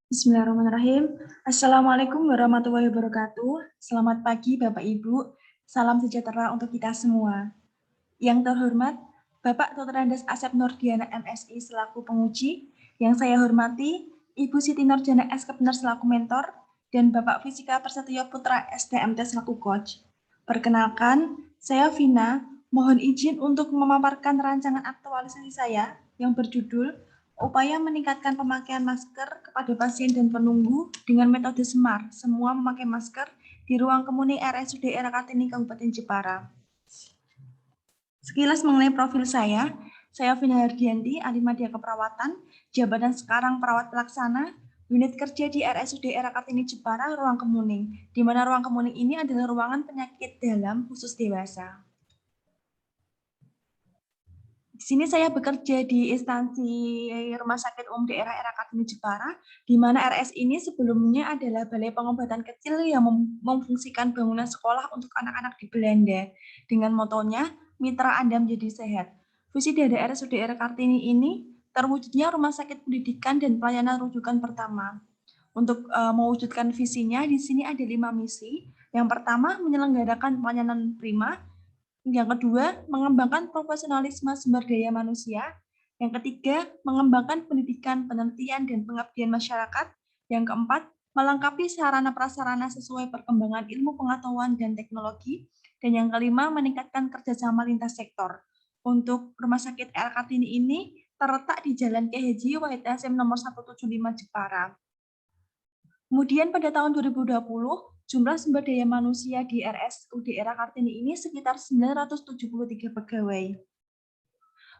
Bismillahirrahmanirrahim. Assalamualaikum warahmatullahi wabarakatuh. Selamat pagi Bapak Ibu. Salam sejahtera untuk kita semua. Yang terhormat Bapak Dr. Andes Asep Nurdiana MSI selaku penguji, yang saya hormati Ibu Siti Nurjana SKPNR selaku mentor, dan Bapak Fisika Prasetyo Putra STMT selaku coach. Perkenalkan, saya Vina, mohon izin untuk memaparkan rancangan aktualisasi saya yang berjudul Upaya meningkatkan pemakaian masker kepada pasien dan penunggu dengan metode SMART, semua memakai masker di ruang komuni RSUD Era Kartini Kabupaten Jepara. Sekilas mengenai profil saya Vina Hardianti, ahli media keperawatan, jabatan sekarang perawat pelaksana, unit kerja di RSUD Era Kartini Jepara, ruang kemuning, di mana ruang kemuning ini adalah ruangan penyakit dalam khusus dewasa. Di sini saya bekerja di instansi Rumah Sakit Umum Daerah Era Kartini Jepara, di mana RS ini sebelumnya adalah balai pengobatan kecil yang memfungsikan bangunan sekolah untuk anak-anak di Belanda, dengan motonya Mitra Anda Menjadi Sehat. Visi dari RSUD Era Kartini ini terwujudnya rumah sakit pendidikan dan pelayanan rujukan pertama. Untuk mewujudkan visinya, di sini ada 5 misi. Yang pertama, menyelenggarakan pelayanan prima. Yang kedua, mengembangkan profesionalisme sumber daya manusia. Yang ketiga, mengembangkan pendidikan, penelitian, dan pengabdian masyarakat. Yang keempat, melengkapi sarana prasarana sesuai perkembangan ilmu pengetahuan dan teknologi. Dan yang kelima, meningkatkan kerjasama lintas sektor. Untuk Rumah Sakit R. Kartini ini terletak di Jalan Kiai Haji Wahid Hasyim nomor 175 Jepara. Kemudian pada tahun 2020, jumlah sumber daya manusia di RSUD Era Kartini ini sekitar 973 pegawai.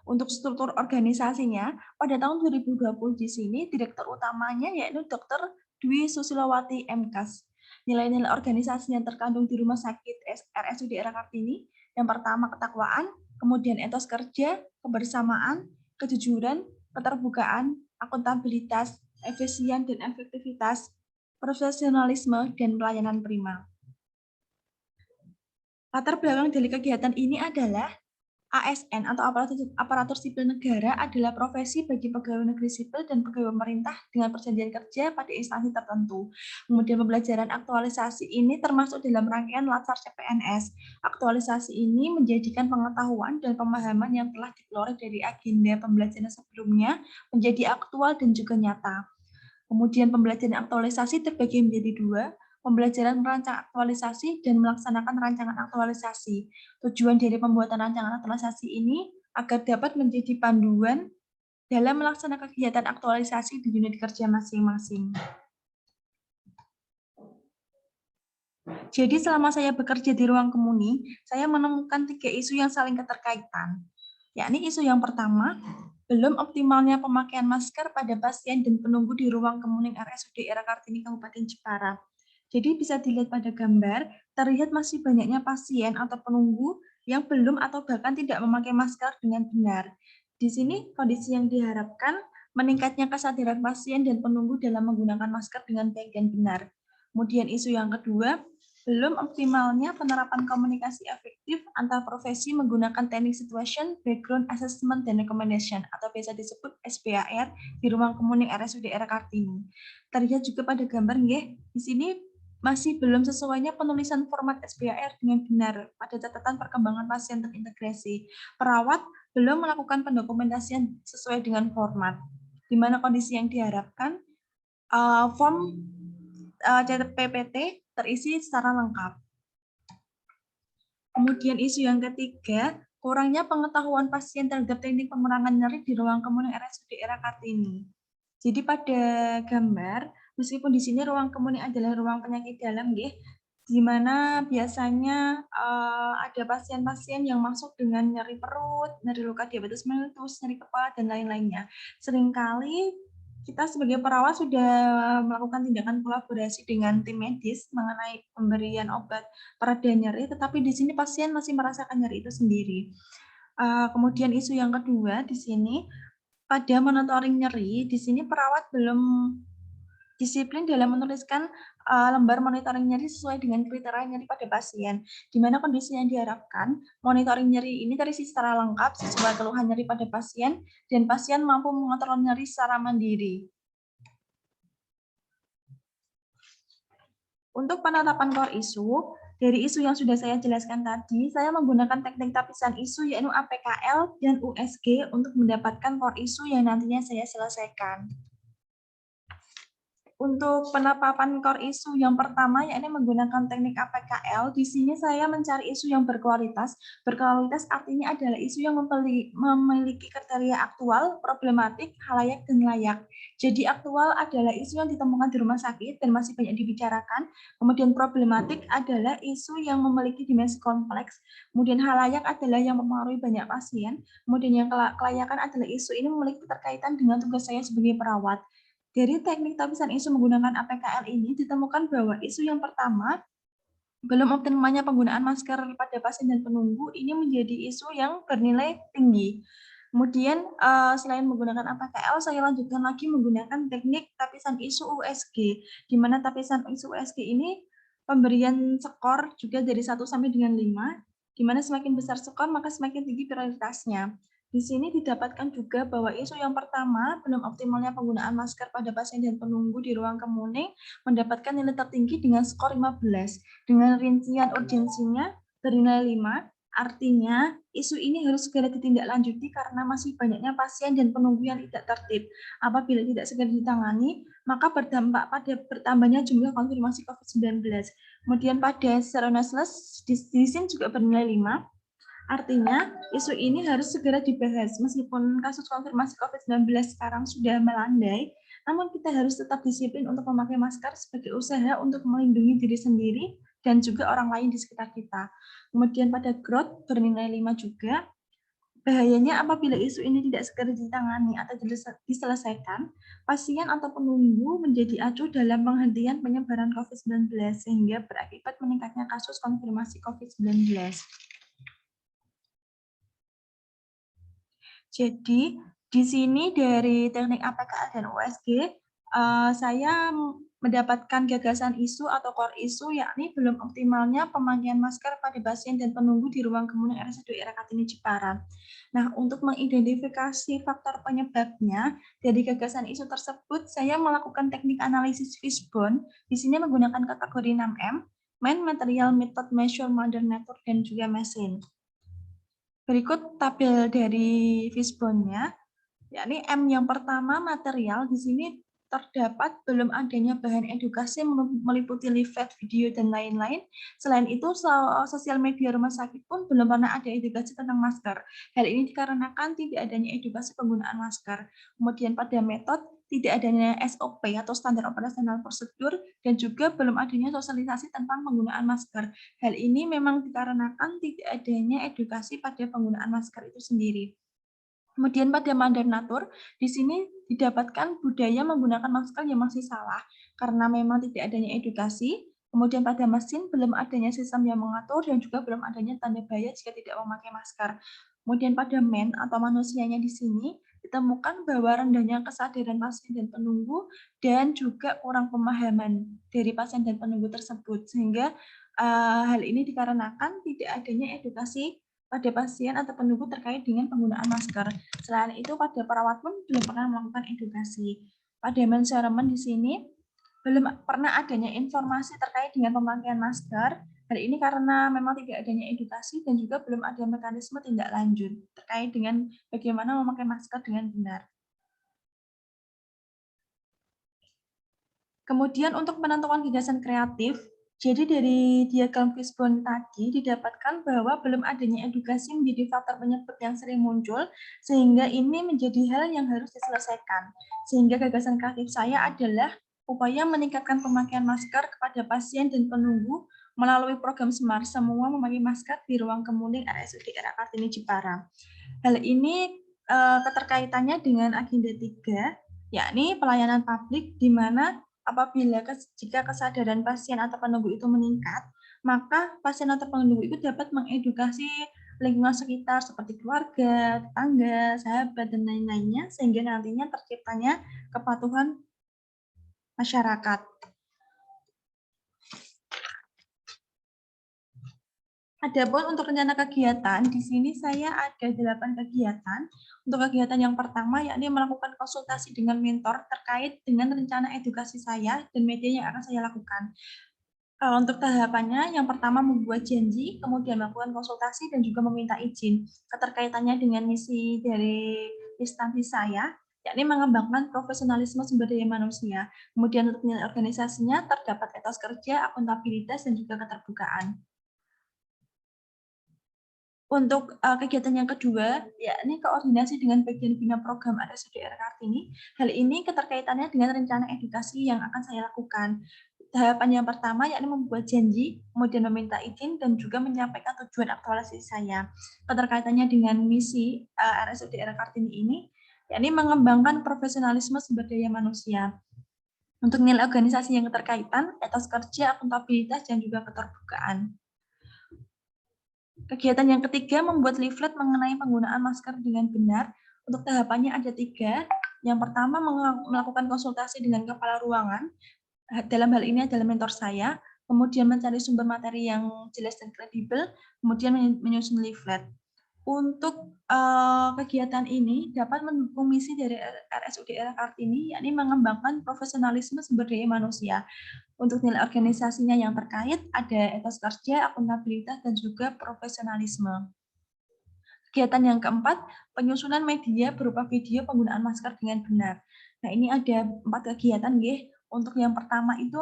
Untuk struktur organisasinya, pada tahun 2020 di sini direktur utamanya yaitu Dr. Dwi Susilowati MKes. Nilai-nilai organisasi yang terkandung di Rumah Sakit RSUD Era Kartini, yang pertama ketakwaan, kemudian etos kerja, kebersamaan, kejujuran, keterbukaan, akuntabilitas, efisien dan efektivitas, profesionalisme, dan pelayanan prima. Latar belakang dari kegiatan ini adalah ASN atau aparatur sipil negara adalah profesi bagi pegawai negeri sipil dan pegawai pemerintah dengan perjanjian kerja pada instansi tertentu. Kemudian pembelajaran aktualisasi ini termasuk dalam rangkaian Latsar CPNS. Aktualisasi ini menjadikan pengetahuan dan pemahaman yang telah diperoleh dari agenda pembelajaran sebelumnya menjadi aktual dan juga nyata. Kemudian pembelajaran aktualisasi terbagi menjadi dua, pembelajaran merancang aktualisasi dan melaksanakan rancangan aktualisasi. Tujuan dari pembuatan rancangan aktualisasi ini agar dapat menjadi panduan dalam melaksanakan kegiatan aktualisasi di unit kerja masing-masing. Jadi selama saya bekerja di ruang komuni, saya menemukan 3 isu yang saling keterkaitan. Yakni isu yang pertama, belum optimalnya pemakaian masker pada pasien dan penunggu di ruang kemuning RSUD Era Kartini Kabupaten Jepara. Jadi bisa dilihat pada gambar, terlihat masih banyaknya pasien atau penunggu yang belum atau bahkan tidak memakai masker dengan benar. Di sini kondisi yang diharapkan meningkatnya kesadaran pasien dan penunggu dalam menggunakan masker dengan baik dan benar. Kemudian isu yang kedua, belum optimalnya penerapan komunikasi efektif antar profesi menggunakan teknik situation, background assessment, dan recommendation atau biasa disebut SBAR di ruang kemuning RSUD Era Kartini. Terlihat juga pada gambar nggih, di sini masih belum sesuainya penulisan format SBAR dengan benar pada catatan perkembangan pasien terintegrasi. Perawat belum melakukan pendokumentasian sesuai dengan format, di mana kondisi yang diharapkan form PPT terisi secara lengkap. Kemudian isu yang ketiga, kurangnya pengetahuan pasien terhadap teknik pengurangan nyeri di ruang kemuning RSUD Era Kartini. Jadi pada gambar, meskipun di sini ruang kemuning adalah ruang penyakit dalam, di mana biasanya ada pasien-pasien yang masuk dengan nyeri perut, nyeri luka diabetes mellitus, nyeri kepala, dan lain-lainnya. Seringkali kita sebagai perawat sudah melakukan tindakan kolaborasi dengan tim medis mengenai pemberian obat pereda nyeri, tetapi di sini pasien masih merasakan nyeri itu sendiri. Kemudian isu yang kedua di sini, pada monitoring nyeri, di sini perawat belum disiplin dalam menuliskan lembar monitoring nyeri sesuai dengan kriteria nyeri pada pasien, di mana kondisi yang diharapkan monitoring nyeri ini terisi secara lengkap sesuai keluhan nyeri pada pasien, dan pasien mampu mengontrol nyeri secara mandiri. Untuk penetapan core isu, dari isu yang sudah saya jelaskan tadi, saya menggunakan teknik tapisan isu yaitu APKL dan USG untuk mendapatkan core isu yang nantinya saya selesaikan. Untuk penetapan core isu yang pertama, yakni menggunakan teknik APKL, di sini saya mencari isu yang berkualitas. Berkualitas artinya adalah isu yang memiliki kriteria aktual, problematik, halayak, dan layak. Jadi aktual adalah isu yang ditemukan di rumah sakit dan masih banyak dibicarakan. Kemudian problematik adalah isu yang memiliki dimensi kompleks. Kemudian halayak adalah yang mempengaruhi banyak pasien. Kemudian yang kelayakan adalah isu ini memiliki keterkaitan dengan tugas saya sebagai perawat. Dari teknik tapisan isu menggunakan APKL ini ditemukan bahwa isu yang pertama, belum optimalnya penggunaan masker pada pasien dan penunggu ini menjadi isu yang bernilai tinggi. Kemudian selain menggunakan APKL, saya lanjutkan lagi menggunakan teknik tapisan isu USG, di mana tapisan isu USG ini pemberian skor juga dari 1 sampai dengan 5, di mana semakin besar skor maka semakin tinggi prioritasnya. Di sini didapatkan juga bahwa isu yang pertama, belum optimalnya penggunaan masker pada pasien dan penunggu di ruang kemuning, mendapatkan nilai tertinggi dengan skor 15. Dengan rincian urgensinya bernilai 5, artinya isu ini harus segera ditindaklanjuti karena masih banyaknya pasien dan penunggu yang tidak tertib. Apabila tidak segera ditangani, maka berdampak pada bertambahnya jumlah konfirmasi COVID-19. Kemudian pada seriousness, di sini juga bernilai 5. Artinya, isu ini harus segera dibahas. Meskipun kasus konfirmasi COVID-19 sekarang sudah melandai, namun kita harus tetap disiplin untuk memakai masker sebagai usaha untuk melindungi diri sendiri dan juga orang lain di sekitar kita. Kemudian pada growth bernilai 5 juga. Bahayanya apabila isu ini tidak segera ditangani atau diselesaikan, pasien atau penunggu menjadi acuh dalam penghentian penyebaran COVID-19 sehingga berakibat meningkatnya kasus konfirmasi COVID-19. Jadi, di sini dari teknik APKL dan USG, saya mendapatkan gagasan isu atau core isu, yakni belum optimalnya pemakaian masker pada pasien dan penunggu di ruang kemuning RSUD Daerah Kartini Jepara. Nah, untuk mengidentifikasi faktor penyebabnya, dari gagasan isu tersebut, saya melakukan teknik analisis fishbone, di sini menggunakan kategori 6M, main material, method, measure, modern nature, dan juga mesin. Berikut tabel dari fishbone-nya, yakni M yang pertama material, di sini terdapat belum adanya bahan edukasi meliputi leaflet, video, dan lain-lain. Selain itu, sosial media rumah sakit pun belum pernah ada edukasi tentang masker. Hal ini dikarenakan tidak adanya edukasi penggunaan masker. Kemudian pada metode, tidak adanya SOP atau standar operasional prosedur, dan juga belum adanya sosialisasi tentang penggunaan masker. Hal ini memang dikarenakan tidak adanya edukasi pada penggunaan masker itu sendiri. Kemudian pada mandatur, di sini didapatkan budaya menggunakan masker yang masih salah, karena memang tidak adanya edukasi. Kemudian pada mesin belum adanya sistem yang mengatur dan juga belum adanya tanda bahaya jika tidak memakai masker. Kemudian pada men atau manusianya di sini ditemukan bahwa rendahnya kesadaran pasien dan penunggu dan juga kurang pemahaman dari pasien dan penunggu tersebut, sehingga hal ini dikarenakan tidak adanya edukasi pada pasien atau penunggu terkait dengan penggunaan masker. Selain itu, pada perawat pun belum pernah melakukan edukasi. Pada manajemen di sini belum pernah adanya informasi terkait dengan pemakaian masker. Hal ini karena memang tidak adanya edukasi dan juga belum ada mekanisme tindak lanjut terkait dengan bagaimana memakai masker dengan benar. Kemudian untuk penentuan gagasan kreatif, jadi dari diagram fishbone tadi didapatkan bahwa belum adanya edukasi menjadi faktor penyebab yang sering muncul, sehingga ini menjadi hal yang harus diselesaikan. Sehingga gagasan kreatif saya adalah upaya meningkatkan pemakaian masker kepada pasien dan penunggu melalui program Smart Semua Memakai Masker di Ruang Kemuning RSUD Daerah Kartini Jepara. Hal ini keterkaitannya dengan agenda 3, yakni pelayanan publik, di mana apabila jika kesadaran pasien atau penunggu itu meningkat, maka pasien atau penunggu itu dapat mengedukasi lingkungan sekitar seperti keluarga, tetangga, sahabat, dan lain-lainnya, sehingga nantinya terciptanya kepatuhan masyarakat. Adapun untuk rencana kegiatan, di sini saya ada 8 kegiatan. Untuk kegiatan yang pertama, yakni melakukan konsultasi dengan mentor terkait dengan rencana edukasi saya dan media yang akan saya lakukan. Untuk tahapannya, yang pertama membuat janji, kemudian melakukan konsultasi dan juga meminta izin. Keterkaitannya dengan misi dari instansi saya, yakni mengembangkan profesionalisme sumber daya manusia. Kemudian untuk nilai organisasinya terdapat etos kerja, akuntabilitas, dan juga keterbukaan. Untuk kegiatan yang kedua, yakni koordinasi dengan bagian bina program RSUD Kartini. Hal ini keterkaitannya dengan rencana edukasi yang akan saya lakukan. Tahapan yang pertama yakni membuat janji, kemudian meminta izin, dan juga menyampaikan tujuan aktualisasi saya. Keterkaitannya dengan misi RSUD Kartini ini, yakni mengembangkan profesionalisme sumber daya manusia. Untuk nilai organisasi yang keterkaitan, etos kerja, akuntabilitas, dan juga keterbukaan. Kegiatan yang ketiga membuat leaflet mengenai penggunaan masker dengan benar. Untuk tahapannya ada 3. Yang pertama melakukan konsultasi dengan kepala ruangan. Dalam hal ini adalah mentor saya. Kemudian mencari sumber materi yang jelas dan kredibel. Kemudian menyusun leaflet. Untuk kegiatan ini dapat mendukung misi dari RSUD Era Kartini, yakni mengembangkan profesionalisme sumber daya manusia. Untuk nilai organisasinya yang terkait ada etos kerja, akuntabilitas, dan juga profesionalisme. Kegiatan yang keempat, penyusunan media berupa video penggunaan masker dengan benar. Nah, ini ada 4 kegiatan, nggih. Untuk yang pertama itu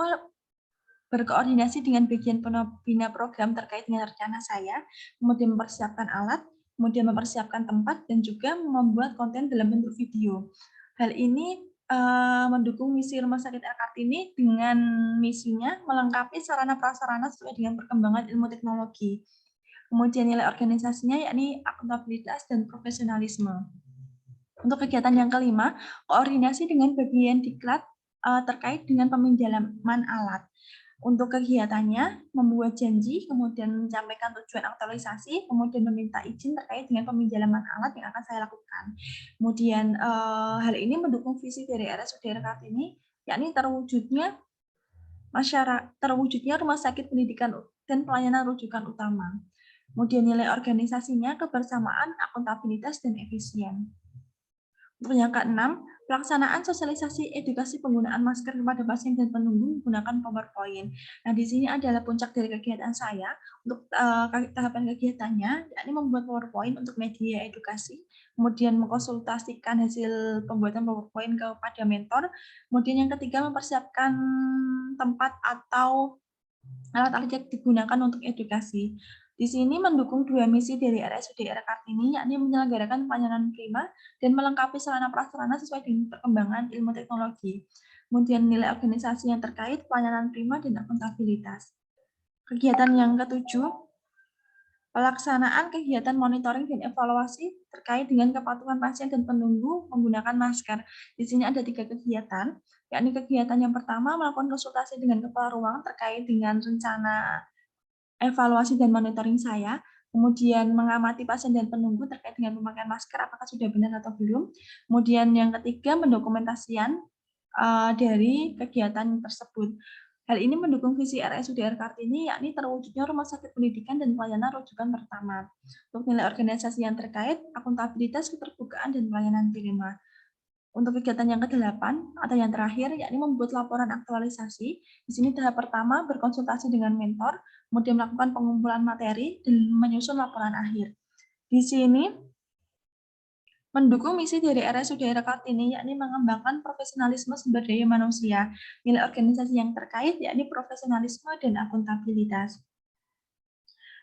berkoordinasi dengan bagian pembina program terkait dengan rencana saya, kemudian mempersiapkan alat, kemudian mempersiapkan tempat, dan juga membuat konten dalam bentuk video. Hal ini mendukung misi Rumah Sakit Kartini dengan misinya melengkapi sarana prasarana sesuai dengan perkembangan ilmu teknologi. Kemudian nilai organisasinya yakni akuntabilitas dan profesionalisme. Untuk kegiatan yang kelima, koordinasi dengan bagian diklat terkait dengan peminjaman alat. Untuk kegiatannya, membuat janji, kemudian menyampaikan tujuan aktualisasi, kemudian meminta izin terkait dengan peminjaman alat yang akan saya lakukan. Kemudian hal ini mendukung visi dari RSUD Kartini, yakni terwujudnya rumah sakit pendidikan dan pelayanan rujukan utama. Kemudian nilai organisasinya kebersamaan, akuntabilitas, dan efisien. Untuk yang keenam, pelaksanaan sosialisasi edukasi penggunaan masker kepada pasien dan penunggu menggunakan PowerPoint. Nah, di sini adalah puncak dari kegiatan saya. Untuk tahapan kegiatannya, yakni membuat PowerPoint untuk media edukasi, kemudian mengkonsultasikan hasil pembuatan PowerPoint kepada mentor, kemudian yang ketiga mempersiapkan tempat atau alat-alat yang digunakan untuk edukasi. Di sini mendukung 2 misi dari RSUD Kartini, yakni menyelenggarakan pelayanan prima dan melengkapi sarana prasarana sesuai dengan perkembangan ilmu teknologi. Kemudian nilai organisasi yang terkait pelayanan prima dan akuntabilitas. Kegiatan yang ketujuh, pelaksanaan kegiatan monitoring dan evaluasi terkait dengan kepatuhan pasien dan penunggu menggunakan masker. Di sini ada 3 kegiatan, yakni kegiatan yang pertama melakukan konsultasi dengan kepala ruang terkait dengan rencana evaluasi dan monitoring saya, kemudian mengamati pasien dan penunggu terkait dengan pemakaian masker apakah sudah benar atau belum. Kemudian yang ketiga mendokumentasian dari kegiatan tersebut. Hal ini mendukung visi RSUD Kartini, yakni terwujudnya rumah sakit pendidikan dan pelayanan rujukan pertama. Untuk nilai organisasi yang terkait, akuntabilitas, keterbukaan, dan pelayanan prima. Untuk kegiatan yang ke-8 atau yang terakhir, yakni membuat laporan aktualisasi. Di sini tahap pertama berkonsultasi dengan mentor, kemudian melakukan pengumpulan materi, dan menyusun laporan akhir. Di sini mendukung misi dari RSUD Kartini, yakni mengembangkan profesionalisme sumber daya manusia, nilai organisasi yang terkait, yakni profesionalisme dan akuntabilitas.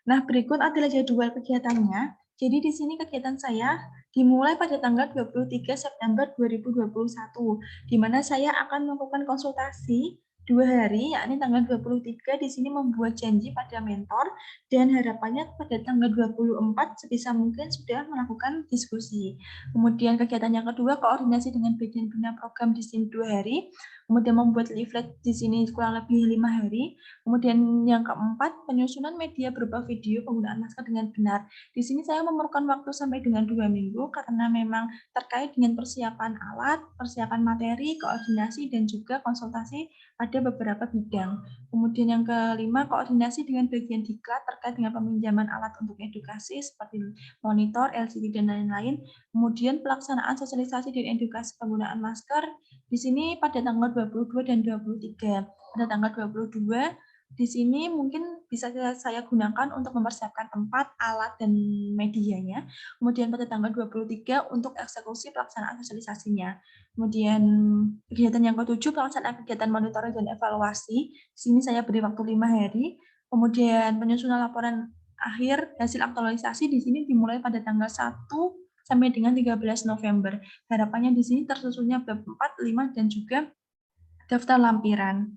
Nah, berikut adalah jadwal kegiatannya. Jadi di sini kegiatan saya dimulai pada tanggal 23 September 2021, di mana saya akan melakukan konsultasi 2 hari, yakni tanggal 23 di sini membuat janji pada mentor, dan harapannya pada tanggal 24 sebisa mungkin sudah melakukan diskusi. Kemudian kegiatan yang kedua, koordinasi dengan bagian bina program di sini 2 hari, kemudian membuat leaflet di sini kurang lebih 5 hari, kemudian yang keempat, penyusunan media berupa video penggunaan masker dengan benar. Di sini saya memerlukan waktu sampai dengan 2 minggu karena memang terkait dengan persiapan alat, persiapan materi, koordinasi, dan juga konsultasi pada beberapa bidang. Kemudian yang kelima, koordinasi dengan bagian diklat terkait dengan peminjaman alat untuk edukasi seperti monitor, LCD, dan lain-lain. Kemudian pelaksanaan sosialisasi dan edukasi penggunaan masker di sini pada tanggal 22 dan 23. Pada tanggal 22 Di sini mungkin bisa saya gunakan untuk mempersiapkan tempat, alat, dan medianya. Kemudian pada tanggal 23 untuk eksekusi pelaksanaan sosialisasinya. Kemudian kegiatan yang ke-7 pelaksanaan kegiatan monitoring dan evaluasi. Di sini saya beri waktu 5 hari. Kemudian penyusunan laporan akhir hasil aktualisasi di sini dimulai pada tanggal 1 sampai dengan 13 November. Harapannya di sini tersusunnya bab 4, 5, dan juga daftar lampiran.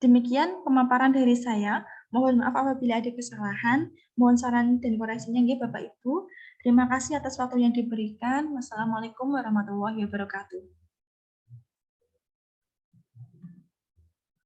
Demikian pemaparan dari saya. Mohon maaf apabila ada kesalahan. Mohon saran dan koreksinya nggih Bapak Ibu. Terima kasih atas waktu yang diberikan. Wassalamualaikum warahmatullahi wabarakatuh.